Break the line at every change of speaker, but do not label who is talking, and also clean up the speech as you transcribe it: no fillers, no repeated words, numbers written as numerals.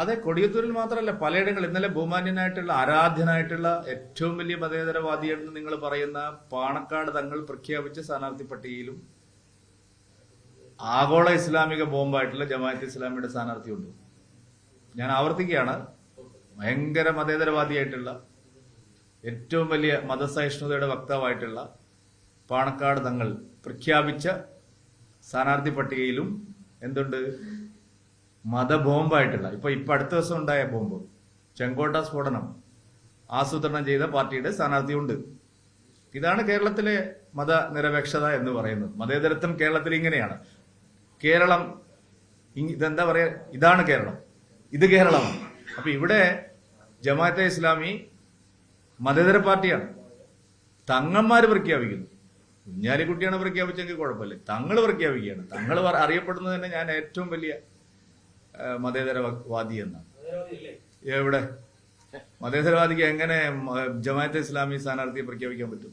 അതെ, കൊടിയത്തൂരിൽ മാത്രമല്ല പലയിടങ്ങളിൽ. ഇന്നലെ ബഹുമാന്യനായിട്ടുള്ള ആരാധ്യനായിട്ടുള്ള ഏറ്റവും വലിയ മതേതരവാദിയെന്ന് നിങ്ങൾ പറയുന്ന പാണക്കാട് തങ്ങൾ പ്രഖ്യാപിച്ച സ്ഥാനാർത്ഥി പട്ടികയിലും ആഗോള ഇസ്ലാമിക ബോംബായിട്ടുള്ള ജമാഅത്ത് ഇസ്ലാമിയുടെ സ്ഥാനാർത്ഥിയുണ്ട്. ഞാൻ ആവർത്തിക്കുകയാണ്, ഭയങ്കര മതേതരവാദിയായിട്ടുള്ള ഏറ്റവും വലിയ മതസഹിഷ്ണുതയുടെ വക്താവായിട്ടുള്ള പാണക്കാട് തങ്ങൾ പ്രഖ്യാപിച്ച സ്ഥാനാർത്ഥി പട്ടികയിലും എന്തുണ്ട്? മതബോംബായിട്ടുള്ള ഇപ്പൊ അടുത്ത ദിവസം ഉണ്ടായ ബോംബ്, ചെങ്കോട്ട സ്ഫോടനം ആസൂത്രണം ചെയ്ത പാർട്ടിയുടെ സ്ഥാനാർത്ഥിയുണ്ട്. ഇതാണ് കേരളത്തിലെ മതനിരപേക്ഷത എന്ന് പറയുന്നത്. മതേതരത്വം കേരളത്തിൽ ഇങ്ങനെയാണ്. കേരളം ഇതെന്താ പറയാ, ഇതാണ് കേരളം, ഇത് കേരളമാണ്. അപ്പൊ ഇവിടെ ജമാഅത്തെ ഇസ്ലാമി മതേതര പാർട്ടിയാണ്. തങ്ങന്മാര് പ്രഖ്യാപിക്കുന്നു. കുഞ്ഞാലിക്കുട്ടിയാണ് പ്രഖ്യാപിച്ചെങ്കിൽ കുഴപ്പമില്ല, തങ്ങൾ പ്രഖ്യാപിക്കുകയാണ്. തങ്ങൾ അറിയപ്പെടുന്നത് തന്നെ ഞാൻ ഏറ്റവും വലിയ മതേതരവാദി എന്നാണ്. എവിടെ മതേതരവാദിക്ക് എങ്ങനെ ജമാഅത്തെ ഇസ്ലാമി സ്ഥാനാർത്ഥിയെ പ്രഖ്യാപിക്കാൻ പറ്റും?